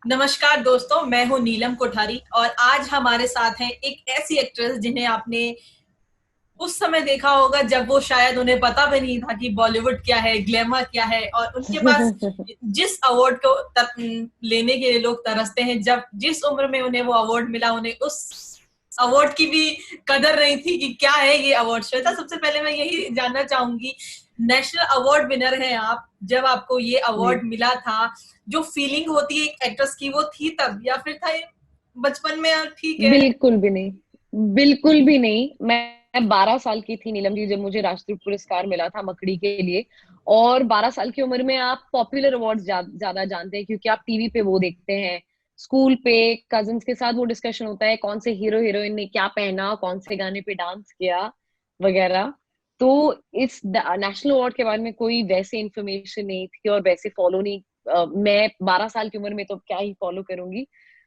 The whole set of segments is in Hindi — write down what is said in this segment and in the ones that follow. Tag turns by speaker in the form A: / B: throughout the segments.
A: नमस्कार दोस्तों, मैं हूं नीलम कोठारी और आज हमारे साथ हैं एक ऐसी एक्ट्रेस जिन्हें आपने उस समय देखा होगा जब वो शायद उन्हें पता भी नहीं था कि बॉलीवुड क्या है, ग्लैमर क्या है, और उनके पास जिस अवार्ड को लेने के लिए लोग तरसते हैं, जब जिस उम्र में उन्हें वो अवार्ड मिला, उन्हें उस अवार्ड की भी कदर नहीं थी कि क्या है ये अवार्ड। श्वेता, सबसे पहले मैं यही जानना चाहूंगी, नेशनल अवार्ड विनर हैं आप, जब आपको ये
B: जी।
A: अवार्ड मिला था, जो फीलिंग होती है एक एक्ट्रेस की, वो थी तब या फिर था ये बचपन में? ठीक है।
B: बिल्कुल भी नहीं, बिल्कुल भी नहीं। मैं 12 साल की थी नीलम जी जब मुझे राष्ट्रीय पुरस्कार मिला था मकड़ी के लिए। और 12 साल की उम्र में आप पॉपुलर अवार्ड्स ज्यादा जानते हैं क्योंकि आप टीवी पे वो देखते हैं। स्कूल पे कजिन्स के साथ वो डिस्कशन होता है कौन से हीरो हीरोइन ने क्या पहना, कौन से गाने पे डांस किया वगैरह। तो इस नेशनल अवार्ड के बारे में कोई वैसे इंफॉर्मेशन नहीं थी और वैसे फॉलो नहीं। मैं 12 साल की उम्र में तो क्या ही फॉलो करूंगी।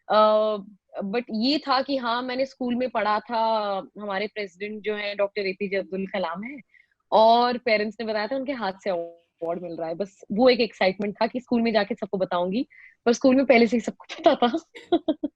B: बट ये था कि हाँ, मैंने स्कूल में पढ़ा था। हमारे प्रेसिडेंट जो है डॉक्टर एपीजे अब्दुल कलाम है। और पेरेंट्स ने बताया था उनके हाथ से अवार्ड मिल रहा है। बस वो एक एक्साइटमेंट था कि स्कूल में जाके सबको बताऊंगी। पर स्कूल में पहले से ही सबको पता था।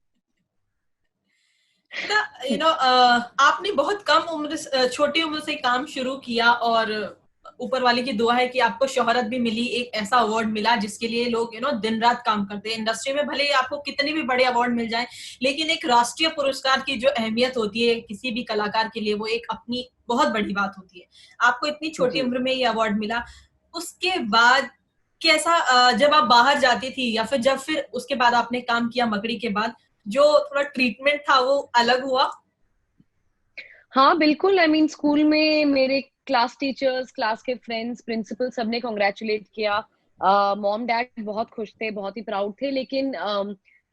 A: यू नो आपने बहुत कम उम्र छोटी उम्र से काम शुरू किया, और ऊपर वाले की दुआ है कि आपको शोहरत भी मिली, एक ऐसा अवार्ड मिला जिसके लिए लोग दिन रात काम करते हैं इंडस्ट्री में। भले ही आपको कितने भी बड़े अवार्ड मिल जाएं, लेकिन एक राष्ट्रीय पुरस्कार की जो अहमियत होती है किसी भी कलाकार के लिए, वो एक अपनी बहुत बड़ी बात होती है। आपको इतनी छोटी
B: जी।
A: उम्र में ये अवार्ड मिला। उसके बाद कैसा, जब आप बाहर जाती थी या फिर उसके बाद आपने काम किया मकड़ी के बाद, जो थोड़ा ट्रीटमेंट था वो अलग हुआ?
B: हाँ बिल्कुल। स्कूल में मेरे क्लास टीचर्स, क्लास के फ्रेंड्स, प्रिंसिपल सबने कॉन्ग्रेचुलेट किया। मॉम डैड बहुत खुश थे, बहुत ही प्राउड थे। लेकिन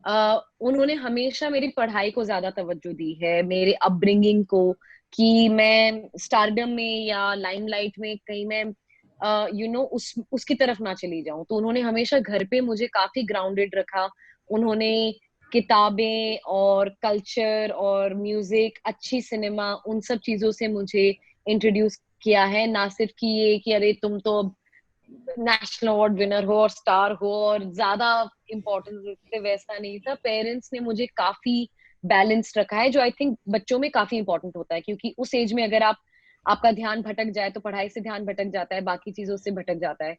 B: उन्होंने हमेशा मेरी पढ़ाई को ज्यादा तवज्जो दी है, मेरे अपब्रिंगिंग को, कि मैं स्टारडम में या लाइमलाइट में कहीं मैं उसकी तरफ ना चली जाऊं। तो उन्होंने हमेशा घर पे मुझे काफी ग्राउंडेड रखा। उन्होंने किताबें और कल्चर और म्यूजिक, अच्छी सिनेमा, उन सब चीजों से मुझे इंट्रोड्यूस किया है। ना सिर्फ कि ये कि अरे तुम तो नेशनल अवार्ड विनर हो और स्टार हो और ज्यादा इम्पोर्टेंस देते, वैसा नहीं था। पेरेंट्स ने मुझे काफी बैलेंस रखा है, जो आई थिंक बच्चों में काफी इंपॉर्टेंट होता है क्योंकि उस एज में अगर आपका ध्यान भटक जाए तो पढ़ाई से ध्यान भटक जाता है, बाकी चीजों से भटक जाता है।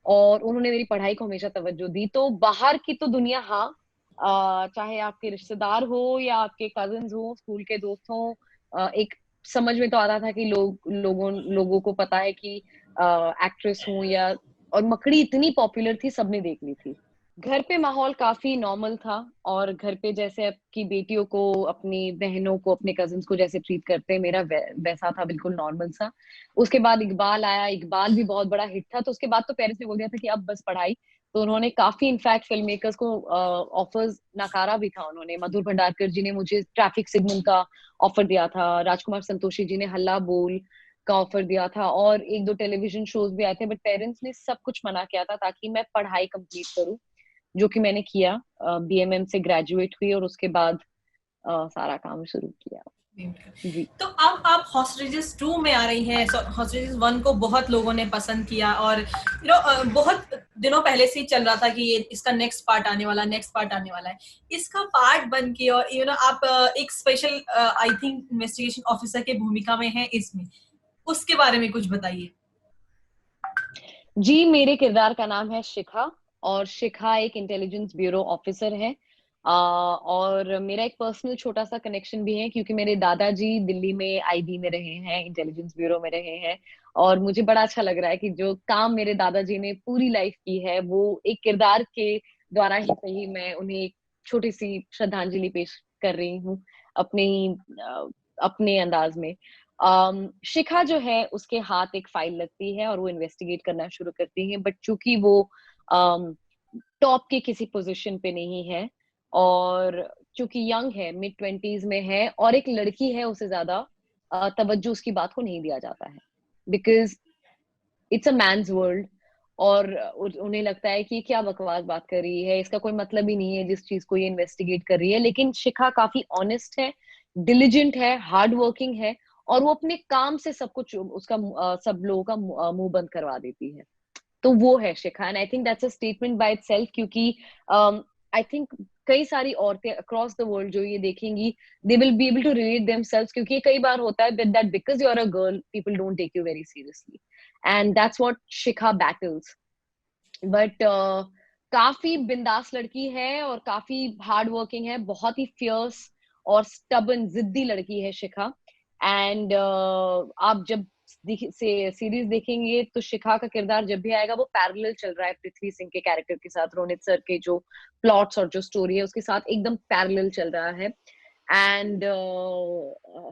B: और उन्होंने मेरी पढ़ाई को हमेशा तवज्जो दी। तो बाहर की तो दुनिया, हाँ, चाहे आपके रिश्तेदार हो या आपके कजिन्स हो, स्कूल के दोस्त हो, एक समझ में तो आता था कि लोगों को पता है कि एक्ट्रेस हूँ या। और मकड़ी इतनी पॉपुलर थी, सबने देख ली थी। घर पे माहौल काफी नॉर्मल था। और घर पे जैसे आपकी बेटियों को, अपनी बहनों को, अपने कजिन्स को जैसे ट्रीट करते हैं, मेरा वैसा था, बिल्कुल नॉर्मल सा। उसके बाद इकबाल आया, इकबाल भी बहुत बड़ा हिट था। तो उसके बाद तो पेरेंट्स ने बोल दिया था कि अब बस पढ़ाई। तो उन्होंने काफी, इनफैक्ट फिल्म मेकर्स को ऑफर्स नकारा भी था। उन्होंने, मधुर भंडारकर जी ने मुझे ट्रैफिक सिग्नल का ऑफर दिया था, राजकुमार संतोषी जी ने हल्ला बोल का ऑफर दिया था, और एक दो टेलीविजन शोज भी आए थे। बट पेरेंट्स ने सब कुछ मना किया था ताकि मैं पढ़ाई कंप्लीट करूं, जो कि मैंने किया। बीएमएम से ग्रेजुएट हुई और उसके बाद सारा काम शुरू किया। जी।
A: तो अब आप हॉस्टेजेस 2 में आ रही हैं। हॉस्टेजेस 1 को बहुत लोगों ने पसंद किया, और बहुत दिनों पहले से ही चल रहा था कि ये इसका नेक्स्ट पार्ट आने वाला, नेक्स्ट पार्ट आने वाला है। इसका पार्ट बन के, और आप एक special I think investigation officer के भूमिका में हैं इसमें, उसके बारे में कुछ बताइए।
B: जी, मेरे किरदार का नाम है शिखा। और शिखा एक इंटेलिजेंस ब्यूरो ऑफिसर है। और मेरा एक पर्सनल छोटा सा कनेक्शन भी है क्योंकि मेरे दादाजी दिल्ली में आईबी में रहे हैं, इंटेलिजेंस ब्यूरो में रहे हैं। और मुझे बड़ा अच्छा लग रहा है कि जो काम मेरे दादाजी ने पूरी लाइफ की है, वो एक किरदार के द्वारा ही सही, मैं उन्हें एक छोटी सी श्रद्धांजलि पेश कर रही हूँ अपने ही अपने अंदाज में। शिखा जो है, उसके हाथ एक फाइल लगती है और वो इन्वेस्टिगेट करना शुरू करती है। बट चूंकि वो टॉप के किसी पोजीशन पे नहीं है, और चूंकि यंग है, मिड 20s में है, और एक लड़की है, उसे ज्यादा तवज्जो उसकी बात को नहीं दिया जाता है, because it's a man's world. और उन्हें लगता है कि ये क्या बकवास बात कर रही है, इसका कोई मतलब ही नहीं है जिस चीज को ये इन्वेस्टिगेट कर रही है। लेकिन शिखा काफी ऑनेस्ट है, डिलिजेंट है, हार्ड वर्किंग है, और वो अपने काम से सब कुछ उसका सब लोगों का मुंह बंद करवा देती है। तो वो है Shikha. And I think that's a statement by itself, क्योंकि आई थिंक कई सारी औरतें अक्रॉस द वर्ल्ड जो ये देखेंगी, they will be able to relate themselves, क्योंकि ये कई बार होता है that because you are a girl people don't take you very seriously, and that's what Shikha battles. But काफी बिंदास लड़की है और काफी हार्ड वर्किंग है, बहुत ही फियर्स और स्टबन जिद्दी लड़की है शिखा। एंड आप जब सीरीज देखेंगे तो शिखा का किरदार जब भी आएगा वो पैरेलल चल रहा है पृथ्वी सिंह के कैरेक्टर के साथ, रोनित सर के जो प्लॉट्स और जो स्टोरी है उसके साथ एकदम पैरेलल चल रहा है। एंड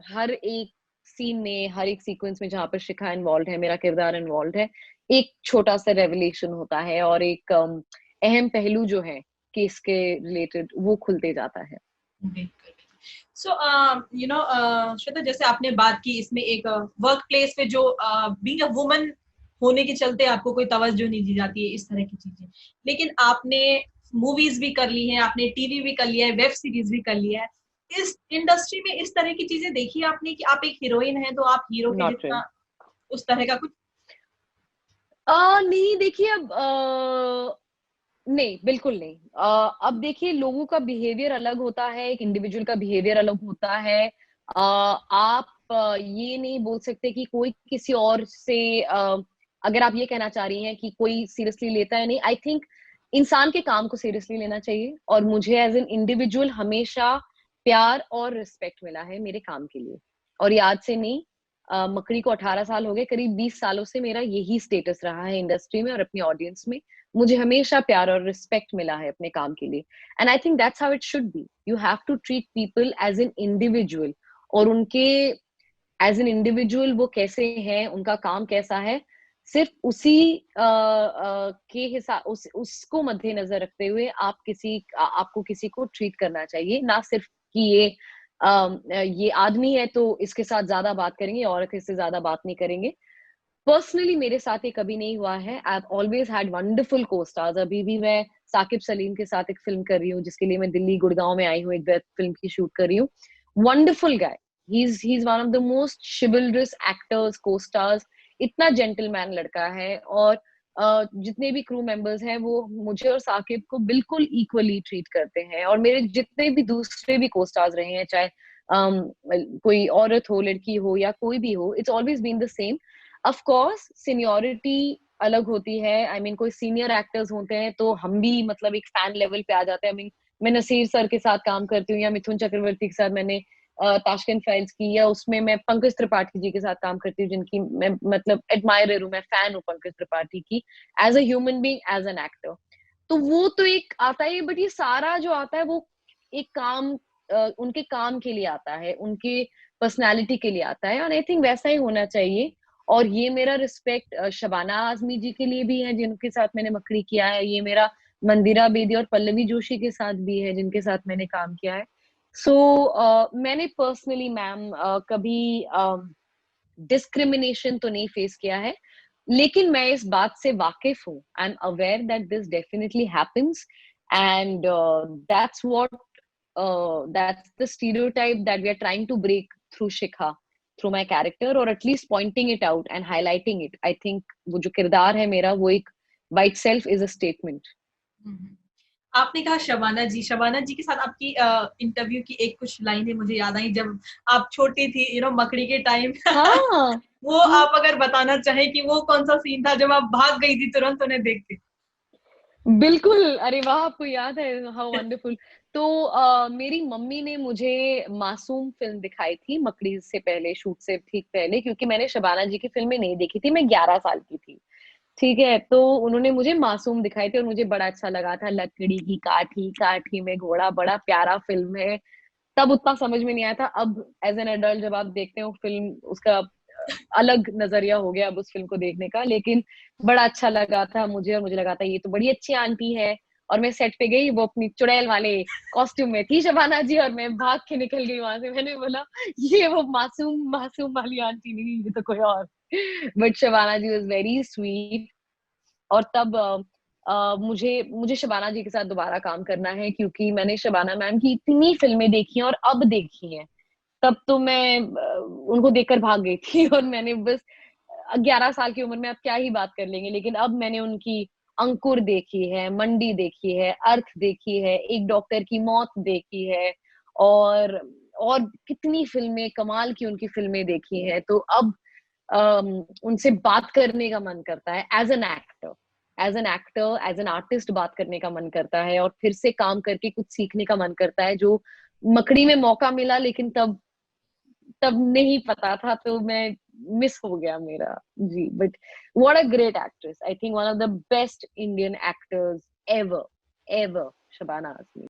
B: हर एक सीन में, हर एक सीक्वेंस में जहां पर शिखा इन्वॉल्व है, मेरा किरदार इन्वॉल्व है, एक छोटा सा रेवलेशन होता है और एक अहम पहलू जो है केस के रिलेटेड वो खुलते जाता है।
A: सो यू नो श्वेता, जैसे आपने बात की इसमें एक वर्क प्लेस पे जो बीइंग अ वुमन होने के चलते आपको कोई तवज्जो नहीं दी जाती है, इस तरह की चीजें, लेकिन आपने मूवीज भी कर ली हैं, आपने टीवी भी कर लिया है, वेब सीरीज भी कर लिया है, इस इंडस्ट्री में इस तरह की चीजें देखी है आपने कि आप एक हीरोइन हैं तो आप हीरो के
B: नॉट
A: जितना,
B: रियली।
A: उस तरह का कुछ?
B: नहीं देखिए, अब नहीं, बिल्कुल नहीं। अब देखिए लोगों का बिहेवियर अलग होता है, एक इंडिविजुअल का बिहेवियर अलग होता है। आप ये नहीं बोल सकते कि कोई किसी और से अगर आप ये कहना चाह रही हैं कि कोई सीरियसली लेता है, नहीं, आई थिंक इंसान के काम को सीरियसली लेना चाहिए, और मुझे एज एन इंडिविजुअल हमेशा प्यार और रिस्पेक्ट मिला है मेरे काम के लिए। और ये आज से नहीं, मकड़ी को 18 साल हो गए, करीब 20 सालों से मेरा यही स्टेटस रहा है इंडस्ट्री में और अपनी ऑडियंस में। मुझे हमेशा प्यार और रिस्पेक्ट मिला है अपने काम के लिए, and I think that's how it should be. You have to treat people as an individual, और उनके एज एन इंडिविजुअल वो कैसे हैं, उनका काम कैसा है, सिर्फ उसी के हिसाब उसको मद्देनजर रखते हुए आपको किसी को ट्रीट करना चाहिए, ना सिर्फ कि ये आदमी है तो इसके साथ ज्यादा बात करेंगे, औरत है इससे ज्यादा बात नहीं करेंगे। पर्सनली मेरे साथ ये कभी नहीं हुआ है। I have always had wonderful को-स्टार्स। अभी भी मैं साकिब सलीम के साथ एक फिल्म कर रही हूँ, जिसके लिए मैं दिल्ली गुड़गांव में आई हूँ, एक वेब फिल्म की शूट कर रही हूँ। Wonderful guy, he is one of the most chivalrous actors, को-स्टार्स। इतना जेंटलमैन लड़का है, और जितने भी क्रू मेंबर्स हैं वो मुझे और साकिब को बिल्कुल इक्वली ट्रीट करते हैं, और मेरे जितने भी दूसरे भी को-स्टार्स रहे हैं, चाहे कोई औरत हो, लड़की हो, या कोई भी हो, it's always been the same. Of course seniority अलग होती है। आई मीन कोई सीनियर एक्टर्स होते हैं तो हम भी मतलब एक फैन लेवल पे आ जाते हैं। आई मीन मैं नसीर सर के साथ काम करती हूँ, या मिथुन चक्रवर्ती के साथ मैंने ताशकंद फाइल्स की, या उसमें मैं पंकज त्रिपाठी जी के साथ काम करती हूँ, जिनकी मैं मतलब एडमायरर हूँ, मैं फैन हूँ पंकज त्रिपाठी की, as a human being, as an actor. तो वो तो एक आता है, बट ये सारा जो आता है वो एक काम, उनके काम के लिए आता है, उनके पर्सनालिटी के लिए आता है, और आई थिंक वैसा ही होना चाहिए। और ये मेरा रिस्पेक्ट शबाना आजमी जी के लिए भी है, जिनके साथ मैंने मकड़ी किया है। ये मेरा मंदिरा बेदी और पल्लवी जोशी के साथ भी है, जिनके साथ मैंने काम किया है। सो मैंने पर्सनली मैम कभी डिस्क्रिमिनेशन तो नहीं फेस किया है, लेकिन मैं इस बात से वाकिफ हूँ। I am aware that this definitely happens, and that's the stereotype that we are trying to break through Shikha, through my character, or at least pointing it out and highlighting it. I think वो जो किरदार है मेरा, वो एक by itself is a statement.
A: आपने कहा शबाना जी, शबाना जी के साथ आपकी इंटरव्यू की एक कुछ लाइनें मुझे याद आई जब आप छोटी थी, मकड़ी के टाइम।
B: हाँ।
A: वो आप अगर बताना चाहें कि वो कौन सा सीन था जब आप भाग गई थी तुरंत उन्हें देख के?
B: बिल्कुल, अरे वाह, आपको याद है, हाउ वंडरफुल। तो मेरी मम्मी ने मुझे मासूम फिल्म दिखाई थी मकड़ी से पहले, शूट से ठीक पहले, क्योंकि मैंने शबाना जी की फिल्में नहीं देखी थी, मैं 11 साल की थी। ठीक है, तो उन्होंने मुझे मासूम दिखाई थी और मुझे बड़ा अच्छा लगा था। लकड़ी की काठी, काठी में घोड़ा, बड़ा प्यारा फिल्म है। तब उतना समझ में नहीं आया था। अब एज एन एडल्ट जब आप देखते हो फिल्म, उसका अलग नजरिया हो गया अब उस फिल्म को देखने का, लेकिन बड़ा अच्छा लगा था मुझे, और मुझे लगा था ये तो बड़ी अच्छी आंटी है। और मैं सेट पे गई, वो अपनी चुड़ैल वाले कॉस्ट्यूम में थी शबाना जी, और मैं भाग के निकल गई वहां से। मैंने बोला ये वो मासूम मासूम वाली आंटी नहीं, ये तो कोई और। But Shabana ji was very sweet. और तब मुझे मुझे शबाना जी के साथ दोबारा काम करना है, क्योंकि मैंने शबाना मैम की इतनी फिल्में देखी हैं और अब देखी हैं। तब तो मैं उनको देखकर भाग गई थी और मैंने बस 11 साल की उम्र में अब क्या ही बात कर लेंगे, लेकिन अब मैंने उनकी अंकुर देखी है, मंडी देखी है, अर्थ देखी है, एक डॉक्टर की मौत देखी है, और कितनी फिल्में, कमाल की उनकी फिल्में देखी हैं। तो अब उनसे बात करने का मन करता है, एज एन आर्टिस्ट बात करने का मन करता है, और फिर से काम करके कुछ सीखने का मन करता है, जो मकड़ी में मौका मिला लेकिन तब तब नहीं पता था, तो मैं मिस हो गया मेरा। जी, but what a great actress, I think one of the best Indian actors ever, ever, Shabana Azmi.